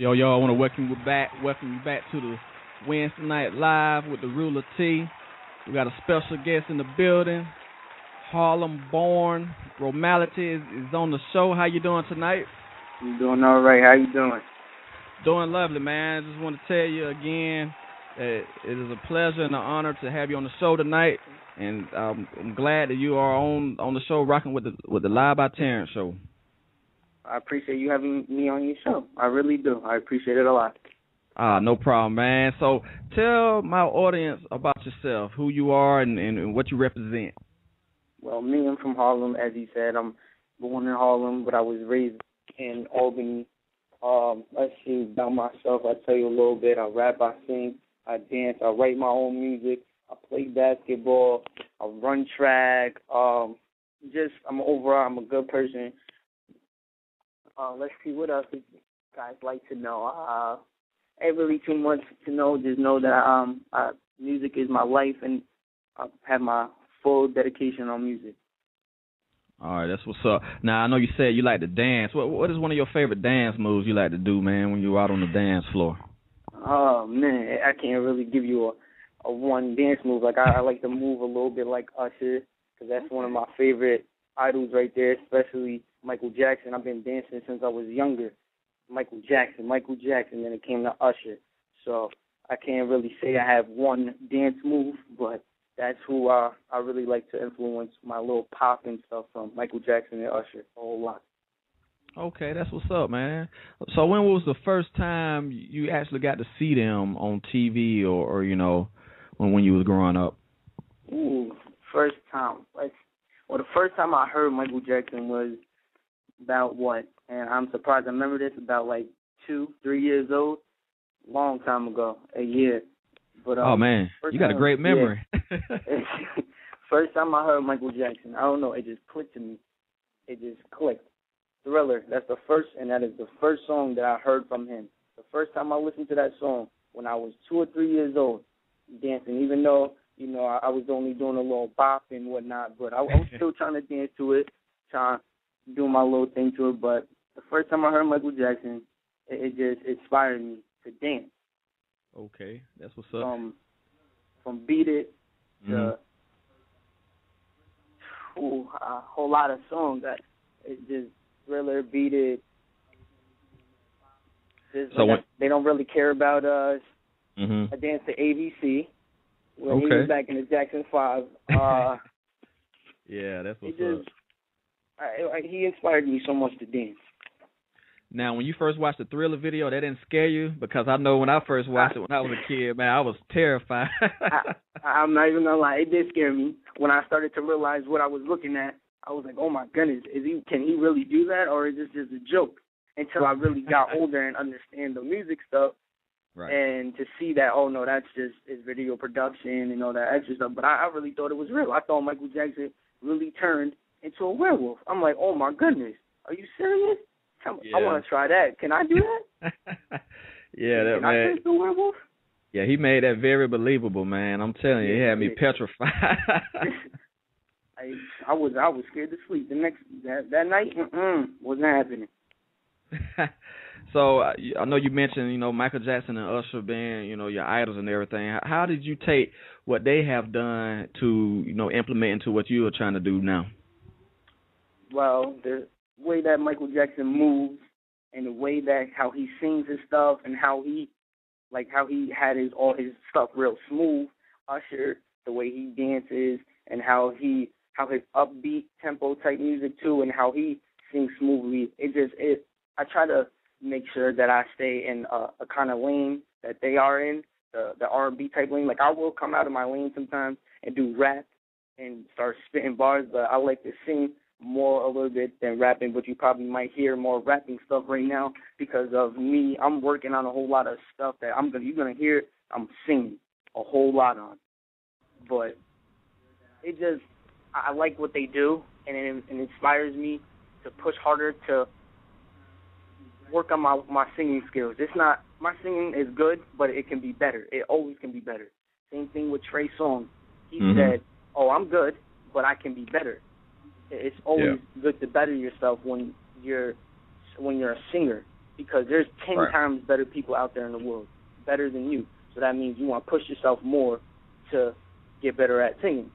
Yo, I want to welcome you back to the Wednesday Night Live with the Ruler T. We got a special guest in the building, Harlem born. Romality is on the show. How you doing tonight? I'm doing all right. How you doing? Doing lovely, man. Just want to tell you again that it is a pleasure and an honor to have you on the show tonight, and I'm glad that you are on the show rocking with the LiveByTerrence Show. I appreciate you having me on your show. I really do. I appreciate it a lot. No problem, man. So tell my audience about yourself, who you are and what you represent. Well, me, I'm from Harlem, as he said. I'm born in Harlem, but I was raised in Albany. Let's see, about myself, I'll tell you a little bit. I rap, I sing, I dance, I write my own music, I play basketball, I run track. I'm a good person. Let's see, what else would you guys like to know? Ain't really too much to know. Just know that music is my life, and I have my full dedication on music. All right, that's what's up. Now, I know you said you like to dance. What is one of your favorite dance moves you like to do, man, when you're out on the dance floor? Oh, man, I can't really give you a one dance move. Like, I like to move a little bit like Usher, because that's one of my favorite idols right there, especially Michael Jackson. I've been dancing since I was younger. Michael Jackson, then it came to Usher. So I can't really say I have one dance move, but that's who I really like to influence my little pop and stuff from, Michael Jackson and Usher, a whole lot. Okay, that's what's up, man. So when was the first time you actually got to see them on TV or you know, when you was growing up? Ooh, first time. The first time I heard Michael Jackson was about what? And I'm surprised I remember this, about like 2-3 years old. Long time ago, a year. But oh, man, you got a great memory. Yeah. First time I heard Michael Jackson, I don't know, it just clicked to me. It just clicked. Thriller, that is the first song that I heard from him. The first time I listened to that song, when I was 2 or 3 years old, dancing, even though, you know, I was only doing a little bop and whatnot, but I was still trying to dance to it, trying to do my little thing to it. But the first time I heard Michael Jackson, it just inspired me to dance. Okay, that's what's up. From Beat It to a whole lot of songs. It just Thriller, Beat It. They don't really care about us. I danced to ABC when he was back in the Jackson 5. Yeah, that's what's up. He inspired me so much to dance. Now, when you first watched the Thriller video, that didn't scare you? Because I know when I first watched it when I was a kid, man, I was terrified. I'm not even going to lie. It did scare me. When I started to realize what I was looking at, I was like, oh, my goodness, can he really do that, or is this just a joke? Until I really got older and understand the music stuff. Right. And to see that, oh, no, that's just his video production and all that extra stuff. But I really thought it was real. I thought Michael Jackson really turned into a werewolf. I'm like, oh, my goodness, are you serious? I want to try that. Can I do that? Can I turn into a werewolf? Yeah, he made that very believable, man. I'm telling you, he had me petrified. I was scared to sleep. That night, wasn't happening. So I know you mentioned, you know, Michael Jackson and Usher being, you know, your idols and everything. How did you take what they have done to, you know, implement into what you are trying to do now? Well, the way that Michael Jackson moves and the way that how he sings his stuff and how he had all his stuff real smooth. Usher, the way he dances and how his upbeat tempo type music too, and how he sings smoothly. I try to make sure that I stay in a kind of lane that they are in, the R&B type lane. Like, I will come out of my lane sometimes and do rap and start spitting bars, but I like to sing more a little bit than rapping, but you probably might hear more rapping stuff right now because of me. I'm working on a whole lot of stuff that you're gonna hear I'm singing a whole lot on. But I like what they do, and it inspires me to push harder to work on my singing skills. My singing is good, but it can be better. It always can be better. Same thing with Trey Songz. He said, "Oh, I'm good, but I can be better." It's always good to better yourself when you're a singer. because there's 10 times better people out there in the world, better than you. So that means you want to push yourself more to get better at singing.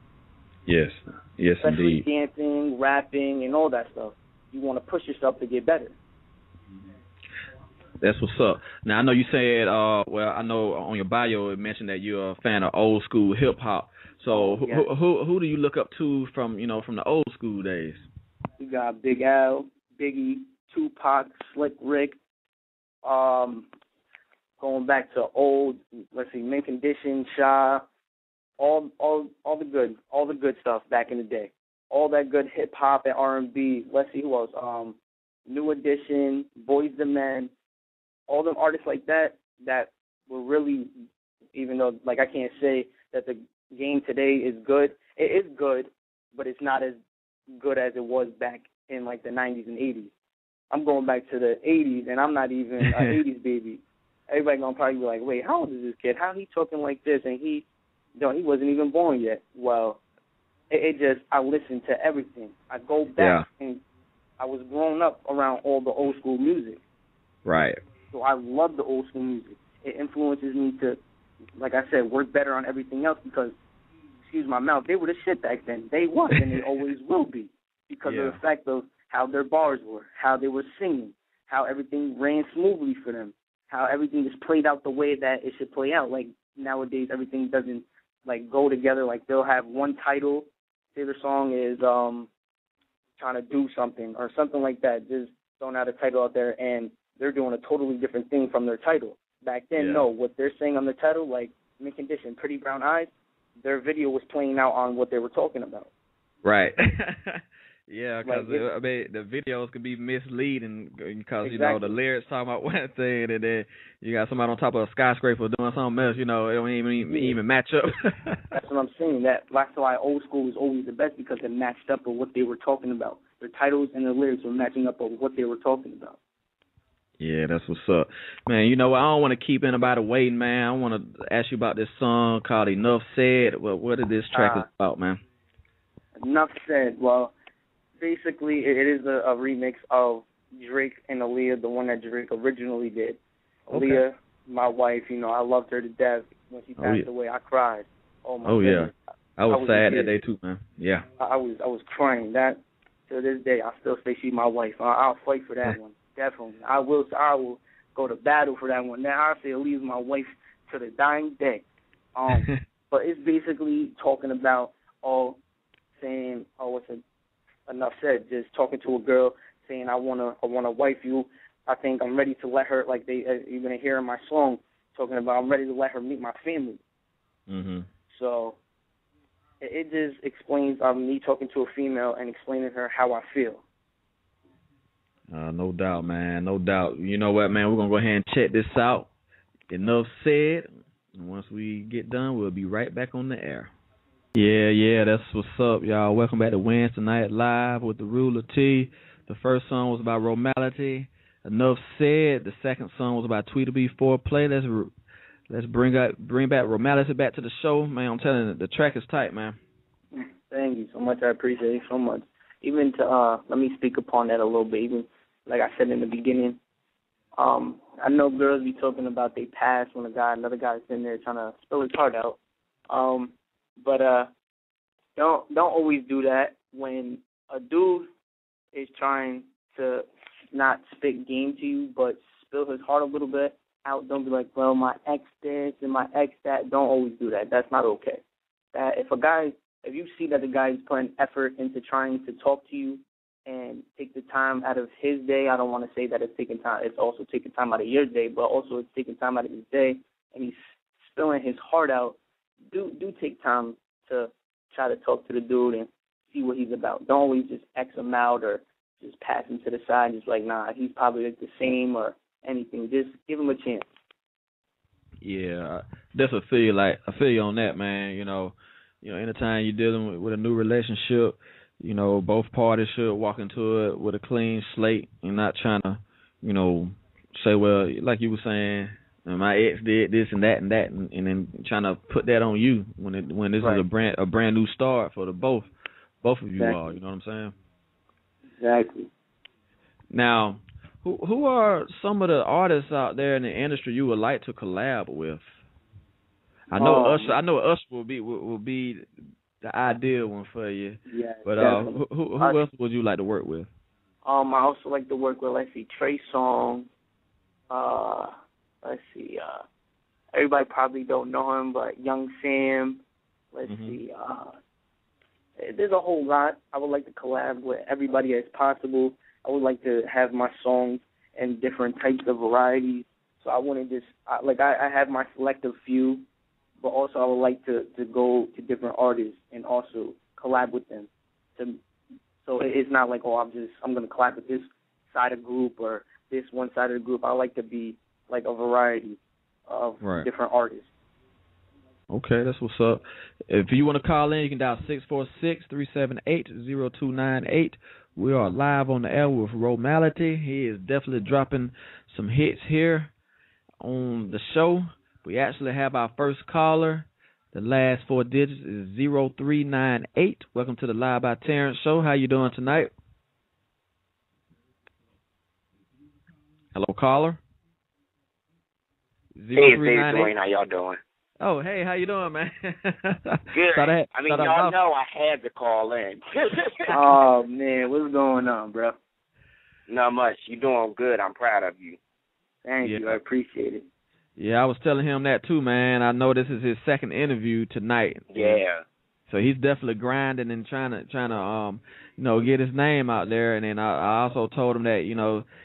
Yes, especially indeed. Dancing, rapping, and all that stuff. You want to push yourself to get better. That's what's up. Now, I know you said, I know on your bio it mentioned that you're a fan of old school hip hop. So who do you look up to from the old school days? We got Big L, Biggie, Tupac, Slick Rick. Going back to old, Mint Condition, Shaw, all the good stuff back in the day. All that good hip hop and R&B. Let's see who else. New Edition, Boys II Men. All them artists like that were really, even though I can't say that the game today is good. It is good, but it's not as good as it was back in the 90s and 80s. I'm going back to the 80s, and I'm not even an 80s baby. Everybody gonna probably be like, wait, how old is this kid? How he talking like this? And he wasn't even born yet. Well, it just, I listen to everything. I go back, and I was growing up around all the old school music. Right. So I love the old school music. It influences me to, like I said, work better on everything else because, excuse my mouth, they were the shit back then. They was, and they always will be because of the fact of how their bars were, how they were singing, how everything ran smoothly for them, how everything just played out the way that it should play out. Like nowadays, everything doesn't go together. Like they'll have one title, say their song is trying to do something or something like that, just throwing out a title out there, and they're doing a totally different thing from their title. Back then, no, what they're saying on the title, like Mint Condition, Pretty Brown Eyes, their video was playing out on what they were talking about. Right. Yeah, because the videos could be misleading because, the lyrics talking about one thing and then you got somebody on top of a skyscraper doing something else, it don't even match up. That's what I'm saying. That's why old school is always the best because it matched up with what they were talking about. Their titles and their lyrics were matching up with what they were talking about. Yeah, that's what's up. Man, I don't want to keep anybody waiting, man. I want to ask you about this song called Enough Said. Well, what is this track about, man? Enough Said. Well, basically, it is a remix of Drake and Aaliyah, the one that Drake originally did. Okay. Aaliyah, my wife, I loved her to death. When she passed away, I cried. Oh, my goodness. Yeah. I was sad that day, too, man. Yeah. I was crying. That, to this day, I still say she's my wife. I'll fight for that one. Definitely. I will go to battle for that one. Now, I'll say Aaliyah's my wife to the dying day. But it's basically talking about saying, enough said, just talking to a girl, saying I wanna wife you. I think I'm ready to let her, like you're gonna hear in my song, talking about I'm ready to let her meet my family. Mhm. So it just explains me talking to a female and explaining to her how I feel. No doubt, man. No doubt. You know what, man? We're gonna go ahead and check this out. Enough said. And once we get done, we'll be right back on the air. Yeah, that's what's up, y'all. Welcome back to Wednesday Night Live with the Ruler T. The first song was about Romality. Enough Said. The second song was about Tweedledee Foreplay. Let's bring back Romality back to the show, man. I'm telling you, the track is tight, man. Thank you so much. I appreciate it so much. Even to let me speak upon that a little bit. Even like I said in the beginning, I know girls be talking about they past when another guy's in there trying to spill his heart out. But don't always do that when a dude is trying to not spit game to you, but spill his heart a little bit out. Don't be like, well, my ex this and my ex that. Don't always do that. That's not okay. If you see that the guy is putting effort into trying to talk to you and take the time out of his day, I don't want to say that it's also taking time out of your day, but also it's taking time out of his day, and he's spilling his heart out. Do take time to try to talk to the dude and see what he's about. Don't always just X him out or just pass him to the side and just like, nah, he's probably like the same or anything. Just give him a chance. Yeah, that's I feel you on that, man. Anytime you're dealing with a new relationship, both parties should walk into it with a clean slate and not trying to, say, well, like you were saying, my ex did this and that and that, and then trying to put that on you when this is a brand new start for the both of you all. You know what I'm saying? Exactly. Now, Who are some of the artists out there in the industry you would like to collab with? I know Usher. I know Usher will be the ideal one for you. Yeah, but who else would you like to work with? I also like to work with, let's see, Trey Songz. Let's see. Everybody probably don't know him, but Young Sam. Let's see. There's a whole lot. I would like to collab with everybody as possible. I would like to have my songs in different types of varieties. So I wouldn't just I have my selective few, but also I would like to go to different artists and also collab with them. So it's not like, I'm going to collab with this side of group or this one side of the group. I like to be like a variety of different artists. Okay, that's what's up. If you want to call in, you can dial 646-378-0298. We are live on the air with Romality. He is definitely dropping some hits here on the show. We actually have our first caller. The last 4 digits is 0398. Welcome to the Live by Terrence Show. How you doing tonight? Hello, caller. Hey, Dwayne. How y'all doing? Oh, hey, how you doing, man? Good. Y'all know I had to call in. Oh, man, what's going on, bro? Not much. You doing good. I'm proud of you. Thank you. I appreciate it. Yeah, I was telling him that too, man. I know this is his second interview tonight. Yeah. So he's definitely grinding and trying to get his name out there. And then I also told him that,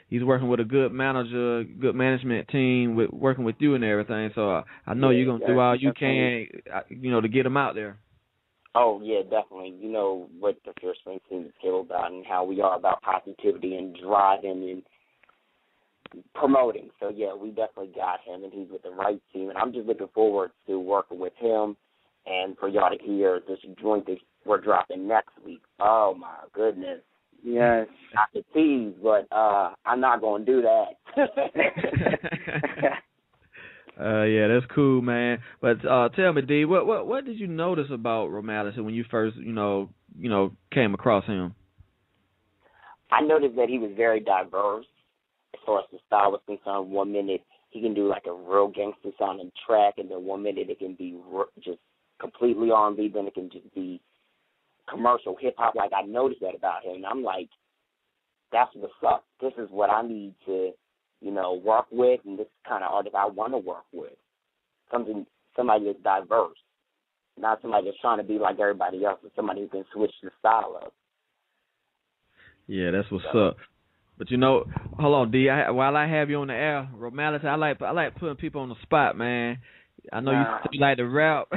he's working with a good manager, good management team, working with you and everything. So I know you're going to do all you can, to get him out there. Oh, yeah, definitely. You know what the Fierce Spring team is all about and how we are about positivity and driving and promoting. So, yeah, we definitely got him, and he's with the right team. And I'm just looking forward to working with him and for y'all to hear this joint that we're dropping next week. Oh, my goodness. Yes. Not to tease, but I'm not going to do that. Yeah, that's cool, man. But tell me, D, what did you notice about Romality when you first, came across him? I noticed that he was very diverse as far as the style was concerned. 1 minute he can do like a real gangster sounding track, and then 1 minute it can be just completely R&B, then it can just be commercial hip hop. Like, I noticed that about him, and I'm like, that's what's up. This is what I need to, work with, and this kind of artist I want to work with. Somebody that's diverse, not somebody that's trying to be like everybody else, but somebody who can switch the style up. Yeah, that's what's up. But hold on, D. While I have you on the air, Romality, I like putting people on the spot, man. I know you like to rap.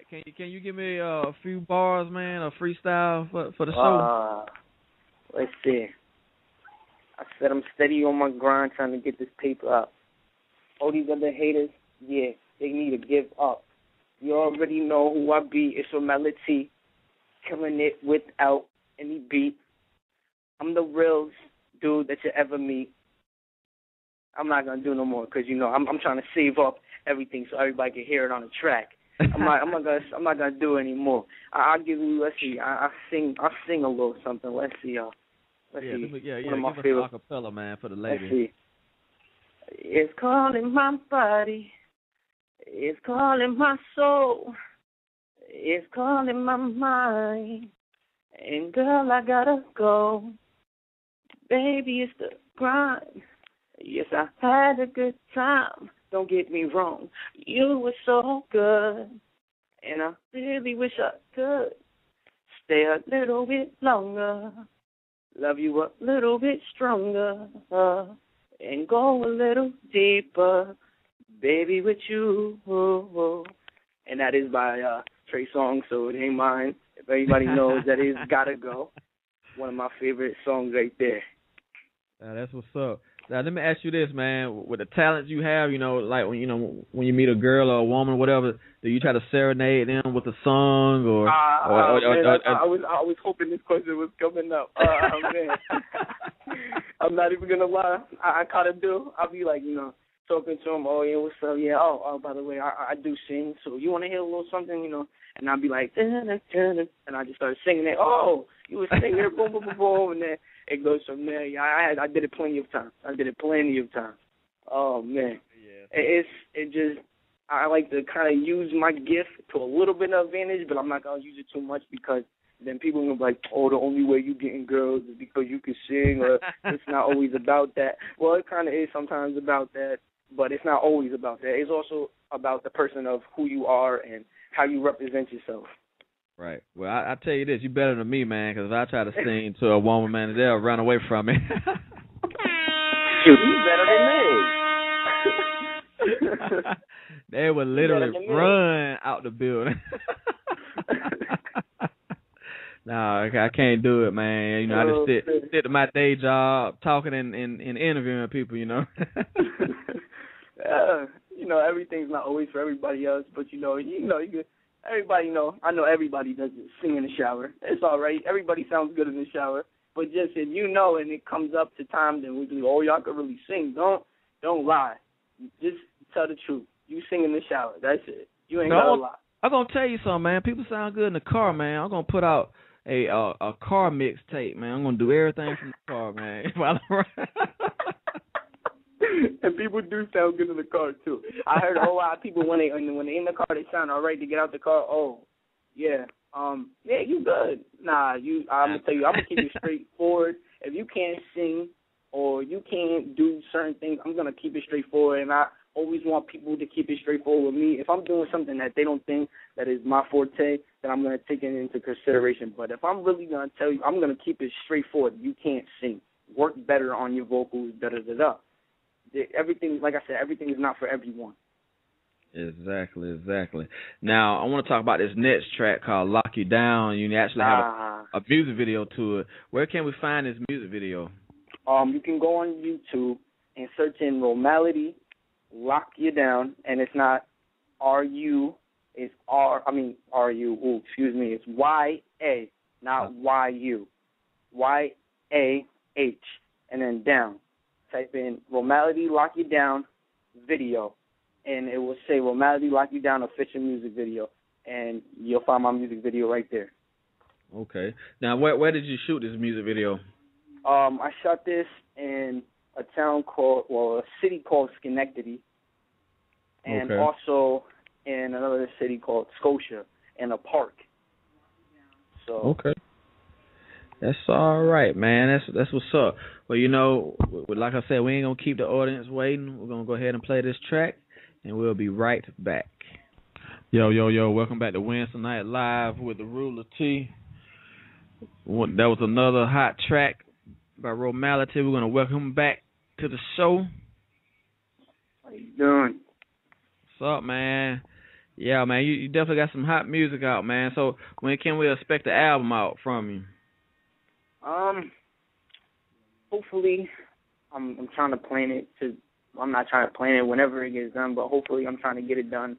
Can you give me a few bars, man, a freestyle for the show? Let's see. I said I'm steady on my grind trying to get this paper up. All these other haters, yeah, they need to give up. You already know who I be. It's Romality, killing it without any beat. I'm the realest dude that you ever meet. I'm not gonna do no more because I'm trying to save up everything so everybody can hear it on the track. I'm not gonna do it anymore. I'll give you. Let's see. I sing a little something. Let's see, y'all. Let's see. One of my favorite acapella, man, for the ladies. Let's see. It's calling my body. It's calling my soul. It's calling my mind. And girl, I gotta go. Baby, it's the grind. Yes, I had a good time. Don't get me wrong. You were so good. And I really wish I could stay a little bit longer. Love you a little bit stronger. And go a little deeper. Baby, with you. And that is by Trey Songz, so it ain't mine. If everybody knows that it's Gotta Go. One of my favorite songs right there. That's what's up. Now, let me ask you this, man. With the talents you have, like when you meet a girl or a woman or whatever, do you try to serenade them with a song or? I was hoping this question was coming up. Man, I'm not even gonna lie. I kind of do. I'll be like, talking to them. Oh yeah, what's up? Yeah. Oh, by the way, I do sing. So you want to hear a little something, And I'll be like, and I just started singing it. Oh, You would stay here, boom, boom, boom, boom, and then it goes from there. Yeah, I did it plenty of times. Oh man, I like to kind of use my gift to a little bit of advantage, but I'm not gonna use it too much because then people will be like, oh, the only way you getting girls is because you can sing, or it's not always about that. Well, it kind of is sometimes about that, but it's not always about that. It's also about the person of who you are and how you represent yourself. Right. Well, I tell you this, you better than me, man, because if I try to sing to a woman, man, they'll run away from me. Shoot, he's better than me. They would literally run out the building. No, I can't do it, man. You know, I just stick to my day job, talking and interviewing people, you know. You know, everything's not always for everybody else, but everybody know. I know everybody does sing in the shower. It's all right. Everybody sounds good in the shower. But just if you know and it comes up to times and we do, oh, y'all can really sing. Don't lie. Just tell the truth. You sing in the shower. That's it. You ain't gotta lie. I'm gonna tell you something, man. People sound good in the car, man. I'm gonna put out a car mixtape, man. I'm gonna do everything from the car, man. And people do sound good in the car too. I heard a whole lot of people when they in the car, they sound all right to get out the car. Oh, yeah, you good? Nah, I'm gonna tell you, I'm gonna keep you straightforward. If you can't sing or you can't do certain things, I'm gonna keep it straightforward. And I always want people to keep it straightforward with me. If I'm doing something that they don't think that is my forte, then I'm gonna take it into consideration. But if I'm really gonna tell you, I'm gonna keep it straightforward. You can't sing. Work better on your vocals. Everything, like I said, everything is not for everyone. Exactly. Now, I want to talk about this next track called Lock You Down. You actually have a music video to it. Where can we find this music video? You can go on YouTube and search in Romality, Lock You Down, and it's not R-U, it's R-U, excuse me, it's Y-A, not Y-U. Y-A-H, and then down. Type in Romality Lock You Down video, and it will say Romality Lock You Down official music video, and you'll find my music video right there. Okay. Now, where did you shoot this music video? I shot this in a city called Schenectady, and also in another city called Scotia, in a park. So. Okay. That's all right, man. That's what's up. Well, you know, like I said, we ain't going to keep the audience waiting. We're going to go ahead and play this track, and we'll be right back. Yo. Welcome back to Wednesday Night Live with the Ruler T. That was another hot track by Romality. We're going to welcome him back to the show. How you doing? What's up, man? Yeah, man, you definitely got some hot music out, man. So when can we expect the album out from you? Hopefully, I'm trying to plan it to. I'm not trying to plan it whenever it gets done, but hopefully I'm trying to get it done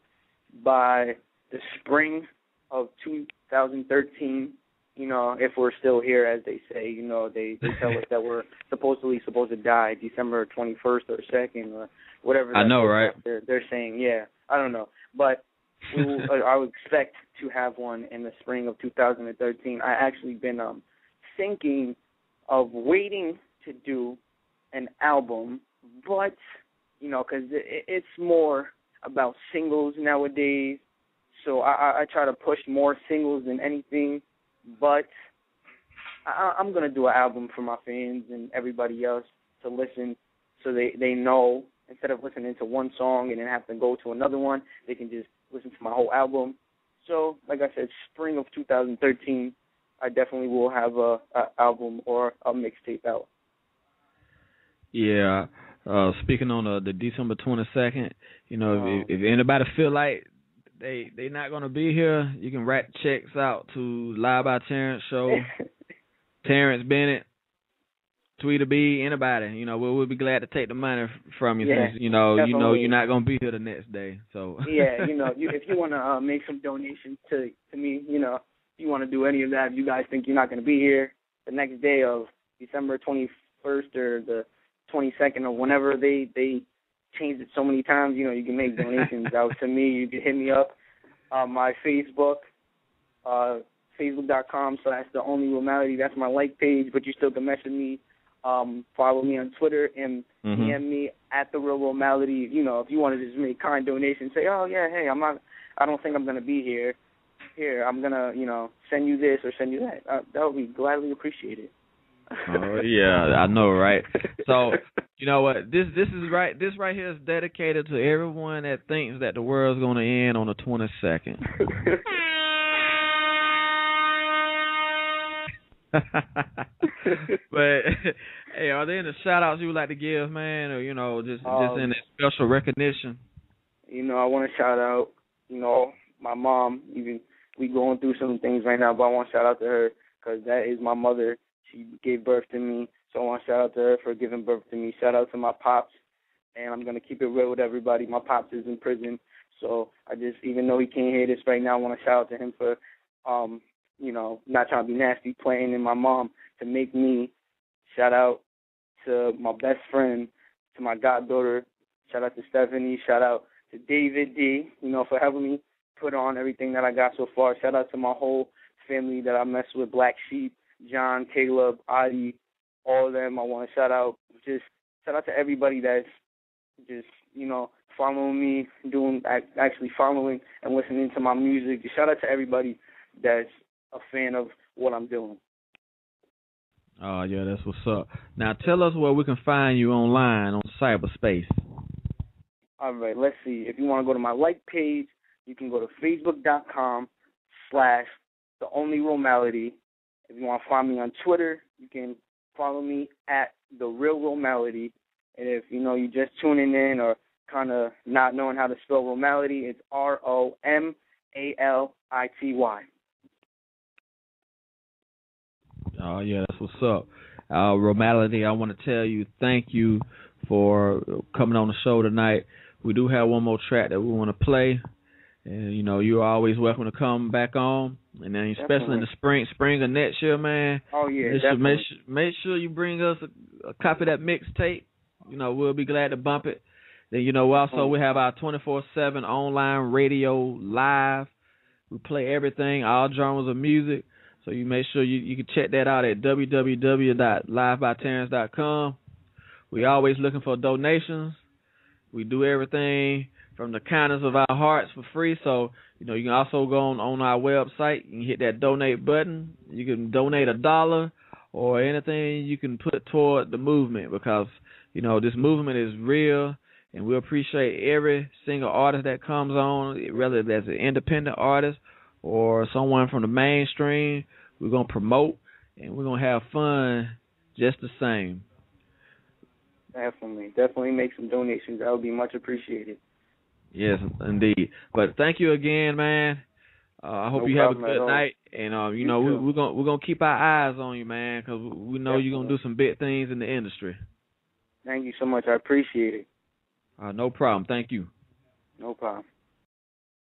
by the spring of 2013. You know, if we're still here, as they say. You know, they tell us that we're supposed to die December 21st or 2nd or whatever. I know, right? They're saying, yeah, I don't know, but I would expect to have one in the spring of 2013. I actually been thinking of waiting to do an album, but, you know, because it's more about singles nowadays, so I try to push more singles than anything, but I'm going to do an album for my fans and everybody else to listen so they know, instead of listening to one song and then have to go to another one, they can just listen to my whole album. So, like I said, spring of 2013, I definitely will have a album or a mixtape out. Yeah. Speaking on the December 22nd, you know, if anybody feel like they not gonna be here, you can write checks out to LiveByTerrence Show, Terrence Bennett, Tweeter B, anybody. You know, we'll be glad to take the money from you, since you know you're not gonna be here the next day. So yeah, you know, if you wanna make some donations to me, you know. You want to do any of that, if you guys think you're not going to be here the next day of December 21st or the 22nd or whenever they changed it so many times, you know, you can make donations out to me. You can hit me up on my Facebook, Facebook.com/theonlyromality. That's my like page, but you still can message me. Follow me on Twitter and DM me at @TheRealRomality. You know, if you want to just make kind donations, say, oh yeah, hey, I don't think I'm gonna be here. Here, I'm gonna, send you this or send you that. That would be gladly appreciated. Oh yeah, I know, right? So, you know what? This is right. This right here is dedicated to everyone that thinks that the world's gonna end on the 22nd. But hey, are there any shout outs you would like to give, man, or just in that special recognition? I want to shout out, my mom. Even we going through some things right now, but I want to shout out to her because that is my mother. She gave birth to me, so I want to shout out to her for giving birth to me. Shout out to my pops, and I'm gonna keep it real with everybody. My pops is in prison, so even though he can't hear this right now, I want to shout out to him for not trying to be nasty, playing in my mom to make me. Shout out to my best friend, to my goddaughter. Shout out to Stephanie. Shout out to David D, for helping me put on everything that I got so far. Shout out to my whole family that I mess with, Black Sheep, John, Caleb, Adi, all of them. I want to shout out to everybody that's just, following me, actually following and listening to my music. Just shout out to everybody that's a fan of what I'm doing. Oh, yeah, that's what's up. Now, tell us where we can find you online on cyberspace. All right, let's see. If you want to go to my like page, you can go to facebook.com/theonlyromality. If you want to find me on Twitter, you can follow me at @TheRealRomality. And if, you're just tuning in or kind of not knowing how to spell Romality, it's ROMALITY. Oh, yeah, that's what's up. Romality, I want to tell you thank you for coming on the show tonight. We do have one more track that we want to play. And, you're always welcome to come back on. And then especially in the spring of next year, man. Oh, yeah, definitely. Make sure you bring us a copy of that mixtape. We'll be glad to bump it. Then, also we have our 24/7 online radio live. We play everything, all genres of music. So you make sure you can check that out at www.LiveByTerrence.com. We always looking for donations. We do everything from the kindness of our hearts for free. So, you can also go on our website. You can hit that donate button. You can donate $1 or anything you can put toward the movement because, this movement is real. And we appreciate every single artist that comes on, whether that's an independent artist or someone from the mainstream. We're going to promote, and we're going to have fun just the same. Definitely make some donations. That would be much appreciated. Yes, indeed. But thank you again, man. I hope you have a good night. And, we're going to keep our eyes on you, man, because we know you're going to do some big things in the industry. Thank you so much. I appreciate it. No problem. Thank you. No problem.